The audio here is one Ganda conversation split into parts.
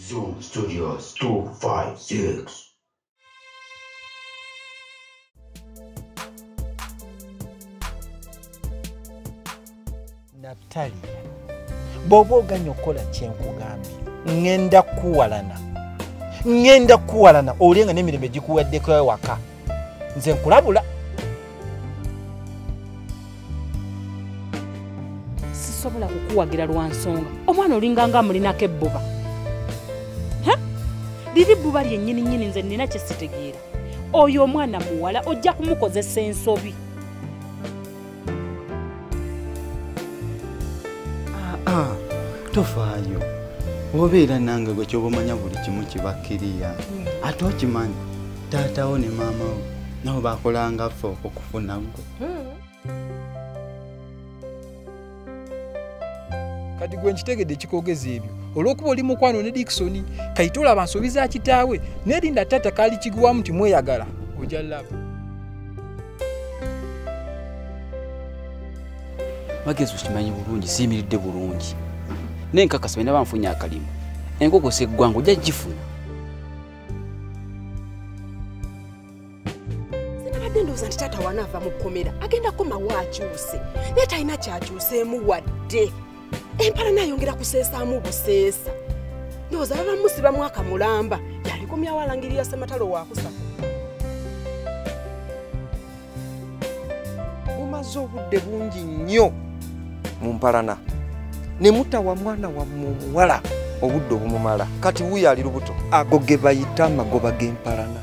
Zoom Studios 256. Naptali, bobo ganyo kola kyenkugambye ngenda kuwalana olenga n'emirembe gikuwaddeko ewaka nze nkulabula. Sisobola kukuwagira lwa nsonga omwana olinganga mulinako ebbuba. Liri bbuba lyennyini nze nina kye sitegeera. Oyo omwana muwala ojja kumukozesa ensobi. Tofaayo obeera nange gwe kyobamanya buli kimu kibakkiriya ate okimanyi taatawo ne maama wo nabo bakolanga ffe okukufuna gwe. Kati gwe nkitegedde ekikoogeza ebyo olw'okuba oli mukwano ne Dickson kayita olaba nsobi za kitaawe n'erinda taata kaali kiguwamu nti mweyagala ojja laba. Magezi okimanyi bulungi siyimiridde bulungi nenkakasa bena banfunya akalimu enkoko seggwanga ojja gifuna. Sinabadde ndowooza nti taata wanaava mu kkomera agenda komawo akyuse naye talina kyakyuseemu wadde. Empala nayongera kuseesaamu buseesa. Ndowooza babamusibamu akamulamba yalikomyawo alangirira Ssematalo waakusatu. Mumaze obudde bungi nnyo mu mpalana ne mutawa mwana wa muwala obudde obumumala kati wuyo ali lubuto ago ge bayita amagoba g'empalana.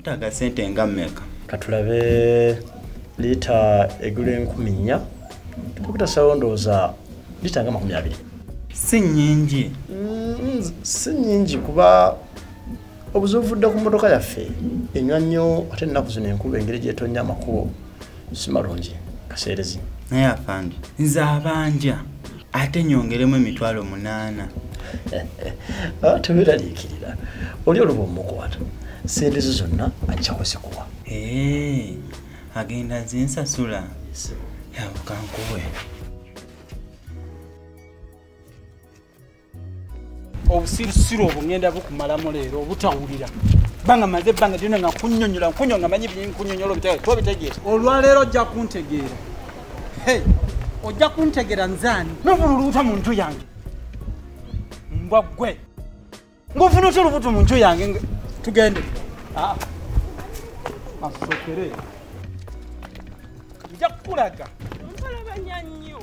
Taga sente nga mmeka? Katulabe lita egula 10,000 tukuta sawondoza lita nga 20. Si nnyingi. Si nnyingi kuba obuzuvudde ku motoka yaffe enywa nnyo ate ennaku zino enkuba engeri gyetonya amakubo si malungi kaseerezi. Naye afandi nze abanja ate nyongeremu 8,000. Teweeraliikirira oli oluba omukwata sente zo zonna ajja kuzikuwa. Agenda zinsasula yabukankuwe. Obusirusiru obwo ngenda bukumalamu leero obutawulira banga maze banga lyonna nga nkunyonyola manyi binkunyonyola obitegeera olwaleero ojja kuntegeera. Ojja kuntegeera nzaani n'obululuuta mu nju yange mbwa ggwe ng'ofuna otya olubuto mu nju yange tugende. Masokere nja kukulaga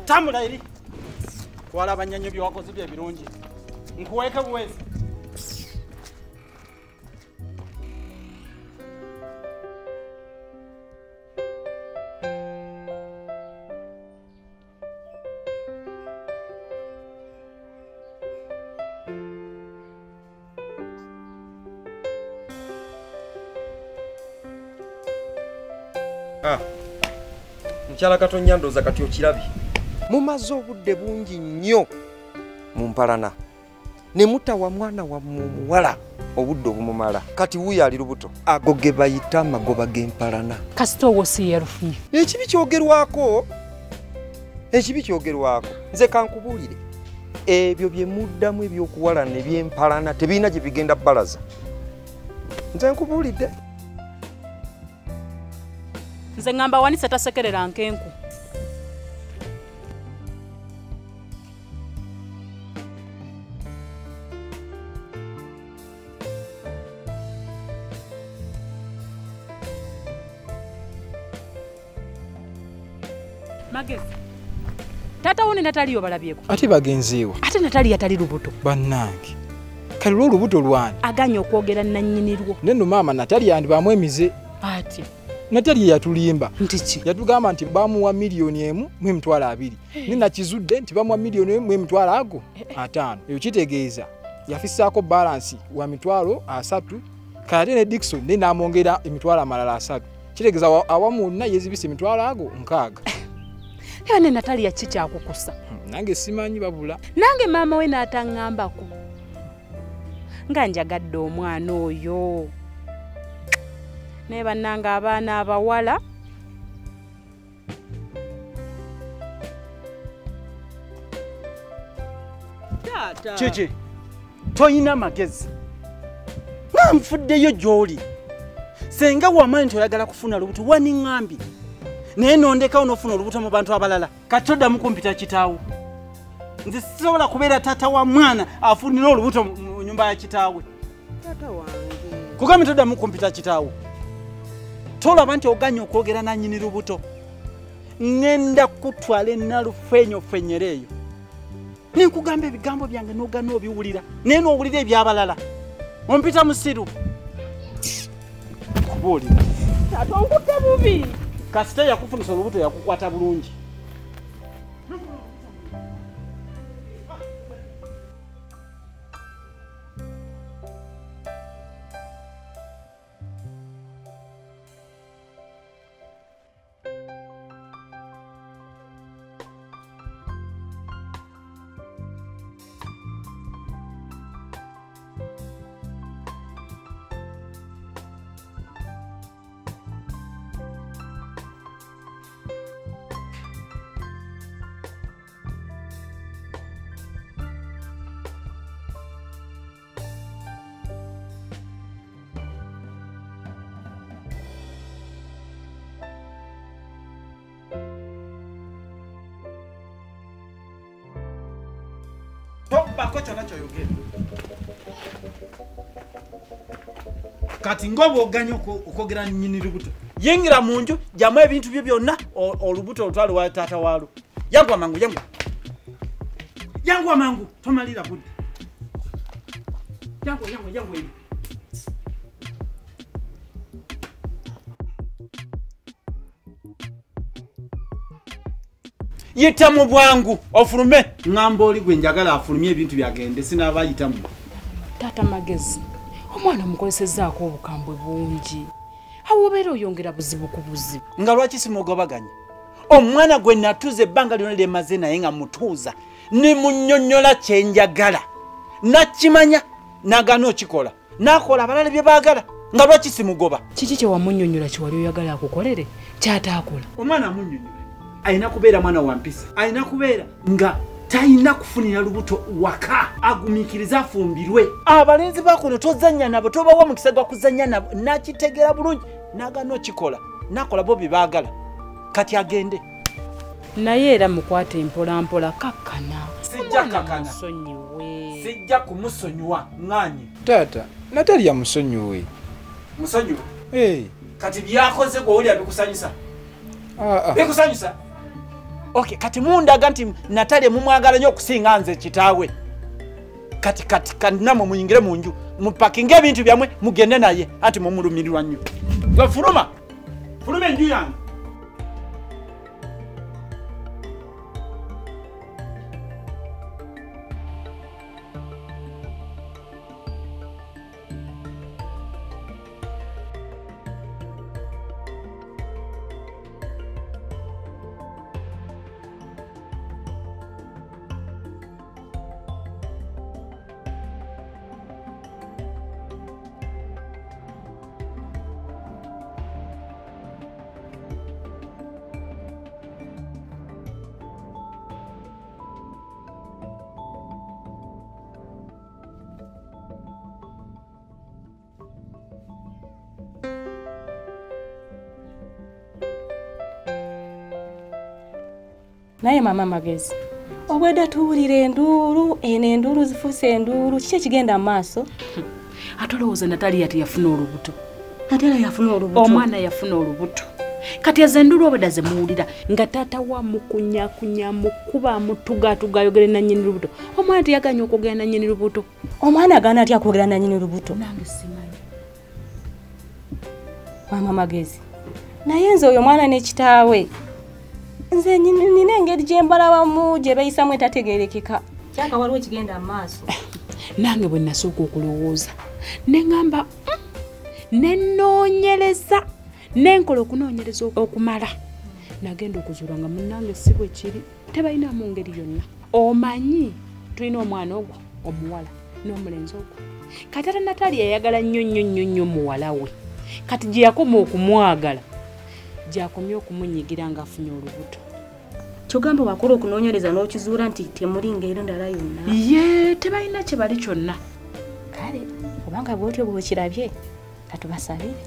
tambula eri twala abanyannyo byewakoze bye birungi nkuweeke buweesi. Mukyala Katonnya ndowooza kati okirabye. Mumaze obudde bungi nnyo mu mpalana ne mutawa mwana wa muwala obudde obumumala kati wuyo ali lubuto ago ge bayita amagoba g'empalana. Kasita owosi yerufunye. Ekibi kyogerwako nze kankubuulire ebyo bye muddamu ebyokuwalana eby'empalana tebirina gye bigenda bbalaza. Nze nkubuulidde. Nze ngamba wanise tasekerera nkenku. Magezi. Tata wone Natali obalabyeko. Ate bagenzeewa. Ate Natali yatali lubuto. Bannange. Kale olubuto lwani? Aganya okwogera nannyinirwo. Neno maama Natali yandibamu emize. Ati. Natali yatulimba. Ntiki. Yatugamba nti bamuwa $1,200,000 2,000,000. Nina kizudde nti bamuwa $1,200,000 5. Eyo kitegeeza yafisaako balance wa $300,000 kale ne Dickson ne namongera $300,000. kiregeza awamu naye ezibise emitwalo ago 6. Era ne Natalia kikyakukusa. Nange simanyi babula. Nange maama we n'ataŋŋambako. Nga njagadde omwana oyo. Ne bannange abaana abawala. Kiki toyina magezi nga nfuddeyo gy'oli senga wamanyi nti oyagala kufuna olubuto waniŋŋambye naye nondekawo n'ofuna olubuto mu bantu abalala kati toddamu kumpita kitaawo nze sisobola kubeera taata wa mwana afunira olubuto mu nyumba ya kitaawe kugambye toddamu kumpita kitaawo tolaba nti oganye okwogera nanyini lubuto ngenda kutwala ennalufenyofenyera eyo ninkugamba ebigambo byange n'ogana obiwulira naye n'owulira ebyabalala ompita musiru kubuulira Taata onkutte bubi. kasita yakufunisa olubuto yakukwata bulungi tobako kyona kyoyogera kati ngoba oganya okwogera nnyini lubuto yingira mu nju jamu ebintu byo byonna olubuto olutwale wa taata waalo yangu amangu yangu amangu tomalira budde yangu ebi yita mu bwangu ofulume ngamba oli gwe njagala afulumye ebintu byagende sinaabayitamu Taata magezi omwana mukolesezaako obukambwe bungi awobeera oyongera buzibu ku buzibu nga lwaki simugobaganya omwana gwe natuuza ebbanga lyonna lyemaze naye nga mutuuza ne munnyonnyola kyenjagala nakimanya nagana okikola nakola abalala bye baagala nga lwaki simugoba kiki kye wamunnyonnyola kiwali oyagala akukolere kyataakola omwana amunnyonnyola ayina kubeera mwana wa mpisa ayina kubeera nga tayina kufunira lubuto waka agumiikiriza afumbirwe abalenzi bakuno tozannya nabo tobawa mukisa gwa kuzannya nabo nakitegeera bulungi nagana okikola nakola bo bye baagala kati agende naye era mukwate empolampola kakkana sijja kumusonyiwa ŋŋanye Taata Natalia musonyiwe. musonyiwe kati byakoze gwe oli abikusanyusa bikusanyusa okay kati mundaga nti Natalia mumwagala nnyo okusinga nze kitaawe kati namwe muyingire mu nju mupakinge ebintu byammwe mugende naye anti mumulumirirwa nnyo gwe fuluma enju yange naye mama magezi obwedda tuwulira enduulu eno enduulu zifuuse enduulu kiki ekigenda mu maaso ate olowooza Natalia teyafuna olubuto omwana yafuna olubuto kati ezo enduulu obwedda ze muwulira nga taata wa mukunyakunya mukuba mutugatuga ayogere nannyini lubuto omwana teyaganya okwogera nannyini lubuto omwana agaana atya kwogera nannyini lubuto nange simanyi mama magezi naye nze oyo mwana nekitaawe nze nina engeri gyembalabamu gye beeyisamu etategeerekeka kyanga waliwo ekigenda mu maaso nange bwe nasooka okulowooza ne ŋŋamba ne nnoonyereza nenkola okunoonyereza okumala nagenda okuzuula nga munnange si bwe kiri tebalina mu ngeri yonna. Omanyi tulina omwana ogwo omuwala n'omulenzi ogwo kati ate Natalia yayagala nnyo muwala we kati gye yakoma okumwagala gy'akomye okumunyigira ng'afunye olubuto. Kyogamba wakola okunoonyereza n'okizuula nti temuli ngeri ndala yonna. Ye tebalina kye bali kyonna. Kale kubanga bw'otyo bw'okirabye katubasabire.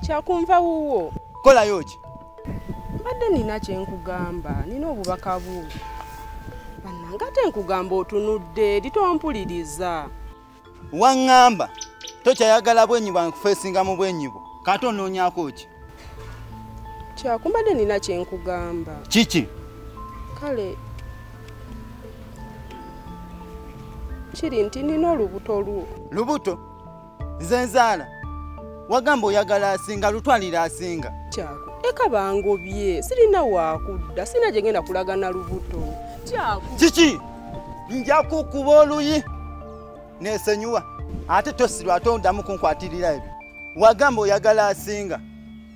Kyakumva wuwo. Kolayo ki? Mbadde nina kye nkugamba, nina obubaka bwo. Bannanga ate nkugamba otunudde litompuliriza. Waŋŋamba tokyayagala bwenyi bwankufeesinga mu bwenyibo kati onoonyako ki? Kyakumbadde nina kye nkugamba. Kiki? Kale kiri nti nina olubuto lwo. Lubuto? Nze nzaala? Wagamba oyagala asinga lutwalira asinga. Kyaku eka bangobye sirina wakudda sina gye ngenda kulagana lubuto. Kyaku kiki? Nja kukuba oluyi neesenyuwa ate tosirwa ate ondamu kunkwatirira ebyo. Wagamba oyagala asinga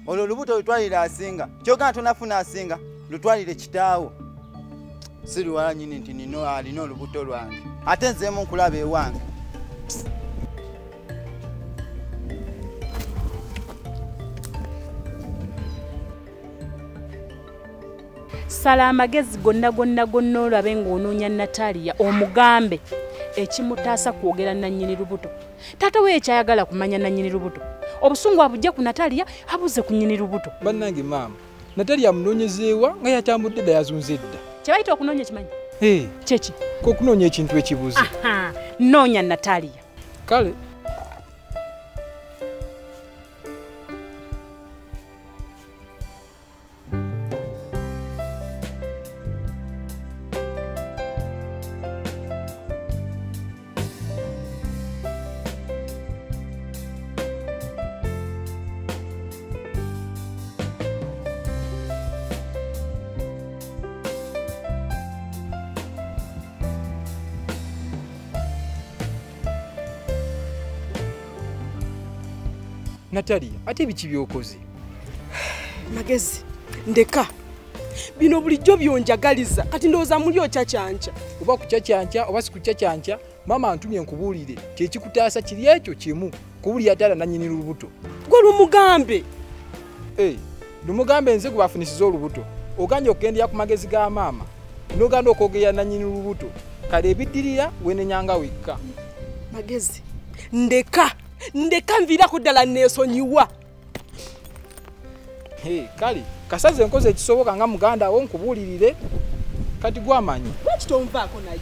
olwo lubuto lutwalira asinga kyogana tonafuna asinga lutwalire kitaawo. Siriwala nyini nti nino alina olubuto lwange ate nzeemu nkulaba ewange. Sala amagezi gonna olabe ng'onoonya Natalia omugambe ekimutaasa kwogera nannyini lubuto. Taata we ekyayagala kumanya nannyini lubuto. Obusungu abujja ku Natalia abuze ku nnyini lubuto. Bannange maama, Natalia munoonyezeewa nga yatambudde dda yazunze dda. Kye bayita okunoonya kimanyi? Kyeki? Okunoonya ekintu ekibuze. Noonya Natalia. Kale. Natalia, ate biki byokoze? Magezi, ndeka. Bino bulijjo byonjagaliza. Kati ndowooza muli okyakyanca. Oba kukyakyanca oba si kukyakyanca, maama antumye nkubuulire kye kikutaasa kiri ekyo kimu. Kubuulira ddala nannyini lubuto. Gwe lumugambe. Lumugambe nze gwe bafunisiza olubuto. Oganja okugendera ku magezi ga maama. N'oganda okwogerera nannyini lubuto. Kale ebiddirira wenenyanga wekka. Magezi, ndeka. Ndeka nviirako ddala neesonyiwa. Kale kasaze nkoze ekisoboka nga muganda wo nkubuulirire kati gwamanyi. Lwaki tonvaako naye?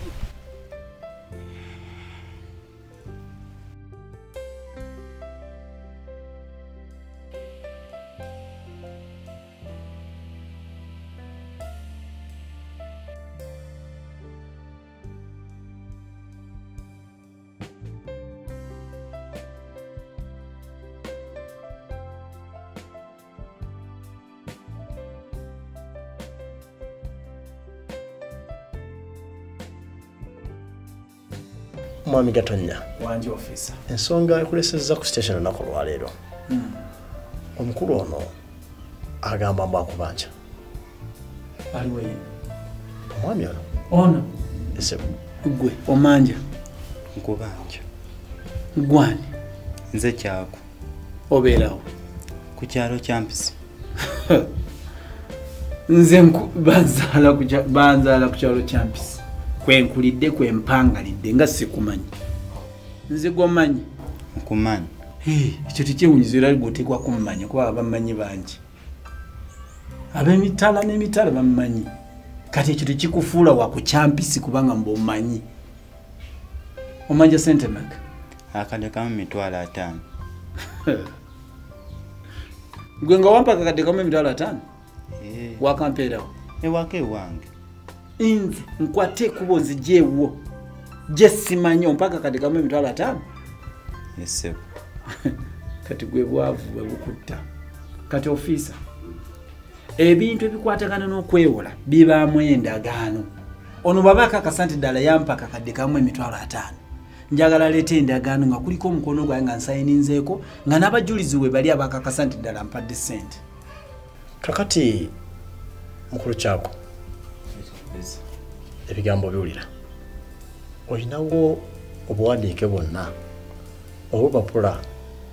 Mwami Gatonnya. Wanje officer. Ensonga ekulesezza ku station nako lwaleero. Omukulu ono agamba mbu akubanja. Aliwe. Omwami ono. Ono. Ese gwe omanja. Nkubanja. Gwani. Nze kyako. Obeerawo. Ku kyalo kya Mpisi. Nze banzaala ku kyalo kya Mpisi. Kwenkulidde kwempangalidde nga sikumanyi. Nze gomanyi. Nkumanyi. Ekyo tekyewunyizira gwotekwa kumanya kuba abamanyi bangi. Ab'emitala n'emitala bamanyi. Kati ekyo tekikufuula wa ku Kyampisi kubanga mb'omanyi. Omanja sente meka? Akadde kamu 5,000. Gwe nga wampa akadde kamu 5,000? Wakampeerawo? Ewaka ewange. Inze nkwate kubo nzijeewo gye simanyi mpaka kati kamu 5,000. Yesebo. Kati gwe bwavu bwe bukutta. Kati officer, ebintu ebikwatagana n'okwewola bibaamu endagaano. Ono babaka akasanti ddala yampa akadde kamu 5,000. njagala leeta endagaano nga kuliko omukono gwange nga nsayininzeeko nga n'abajulizi we bali abakakasa nti ddala mpadde ssente. Kakati mukulu kyako ebigambo biwulira olinawo obuwandiike bwonna obupapula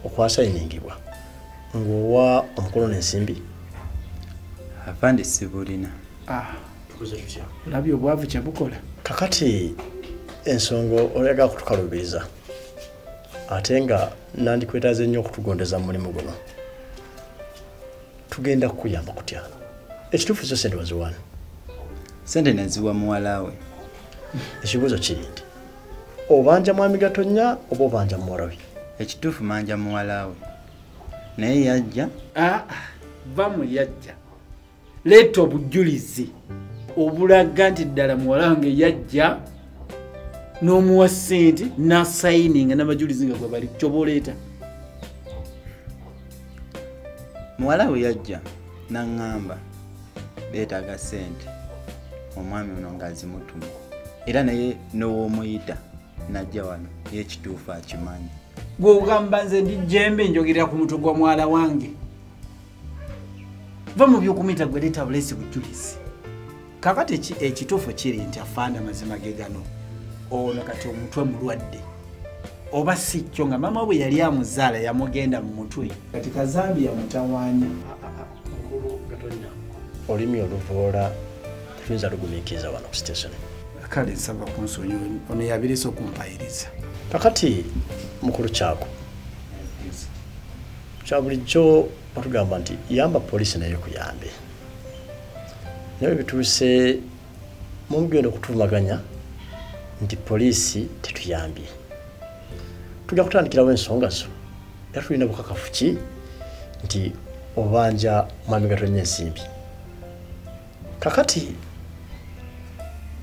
okwasayiningibwa ng'owa omukono n'ensimbi? Afande sibulina. Olabye obwavu kye bukola. Kakati ensonga olaga kutukalubiriza ate nga nandikwetaaze nnyo okutugondeza mu mulimu guno. Tugenda kukuyamba kutya? Ekituufu zo sente waziwaana? Sente naziwa muwala we. Ekibuuzo kiri nti obanja mwami Gatonnya oba obanja muwala we? Ekituufu manja muwala we. Naye yajja. Vamu yajja. Leeta obujulizi obulaga nti ddala muwala wange yajja n'omuwa ssente n'asayininga n'abajulizi nga gwe bali kyoba oleeta. Muwala we yajja n'aŋŋamba beetaaga ssente omwami ono ng'azimutuma era naye n'owoomuyita najja wano y'ekituufu akimanyi. Gwe ogamba nze ndi jjembe njogerera ku mutwe gwa mwala wange. Va mu by'okumuyita gwe leeta buleesi bujulizi. Kakati ekituufu kiri nti afaana mazima ge gano ono kati omutwe mulwadde oba si kyo nga maama bwe yali amuzaala yamugenda mu mutwe kati kazambi yamutawaanya. Mukulu Gatonnya olimi oluvoola tuyinza lugumiikiriza wano ku station. Kale nsaba kunsonyiwa ono yabirisa okumpayiriza. Kakati mukulu kyako kya bulijjo batugamba nti yamba poliisi naye kuyambe naye bituuse mumugenda okutulumaganya nti poliisi tetuyambye. Tujja kutandikirawo ensonga zo era tulina bukakafu ki nti obanja mwami Gatonnya ensimbi. Kakati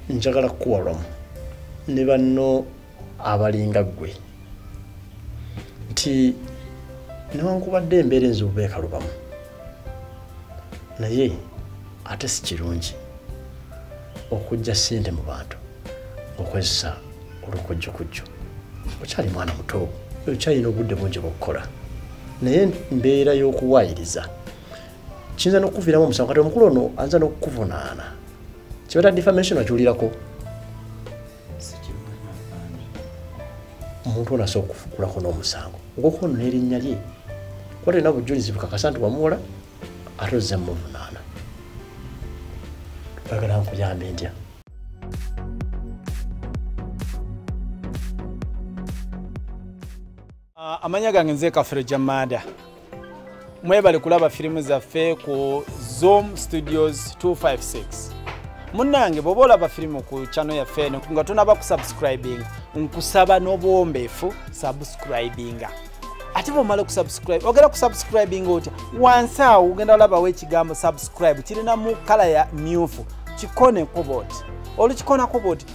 njagala kukuwalwamu ne banno abalinga ggwe nti newankubadde embeera enzibu beekalubamu naye ate si kirungi okujja ssente mu bantu okozesa olw'okujjukujju. Okyali mwana muto okyalina obudde bungi bw'okukola naye mbeera y'okuwaayiriza kiyinza n'okukuviiramu omusango kati omukulu ono anza n'okukuvunaana kibata defamation wakiwulirako. Omuntu ono asobola okufukulako n'omusango ogw'okuba ono n'erinnya lye kuba talina bujulizi bukakasa nti wamuwola ate ozze mumuvunaana. Oyagala nkuyambe ntya? Amanya gange nze Kafere Jamada. Mwebale kulaba firimu zaffe ku Zoom Studios 256. Munnange bw'oba olaba firimu ku channel yaffe eno nga tonaba kusubscribing nkusaba n'obuwombeefu subscribinga. Ate bw'omala kusubscribe ogenda kusubscribing otya wansi awo ugenda olabawo ekigambo subscribe kirina mu kala ya myufu kikoneko boti. Olukikonako boti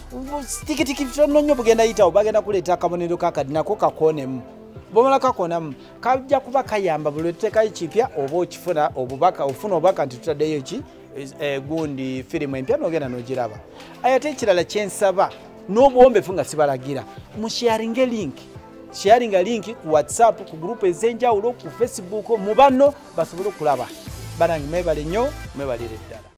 tikitiki tono nnyo bugenda yitawo bagenda kuleeta akabonero kakadinako kakonemu. Bw'omala kakonamu kajja kuba kayamba buli lwetuteekayo kipya oba okifuna obubaka ofuna obubaka nti tutaddeyo ki gundi firimu empya n'ogenda n'ogiraba. Ate ekirala kyensaba n'obuwombeefu nga sibalagira musharinge link. Sharinga link ku WhatsApp ku group ez'enjawulo ku Facebook mu banno basobole okulaba. Banange mwebale nnyo mwebalire ddala.